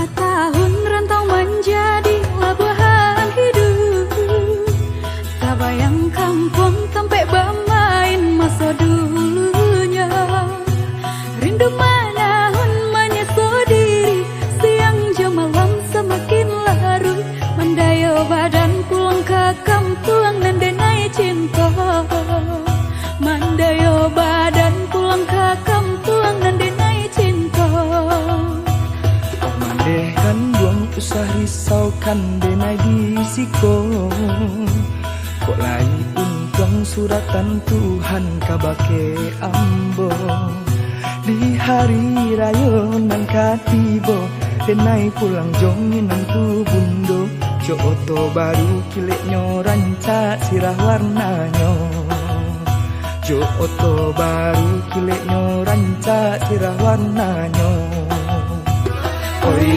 Tahun rantau menjadi labuhan hidup, tak bayang kampung sampai bermain masa dulunya. Rindu menahun menyesal diri, siang jam malam semakin larut. Mendayo badan pulang ke kampung dan denai cinta. Mendayo badan pulang ke kampung dan denai cinta. Mandekan buang usah risaukan denai disiko. Kok lai untung suratan Tuhan kabake ambo. Di hari raya nang katibo denai pulang jongin nang tu bundo. Jo oto baru kileknya rancak sirah warnanya. Jo oto baru kileknya rancak sirah warnanya. Oi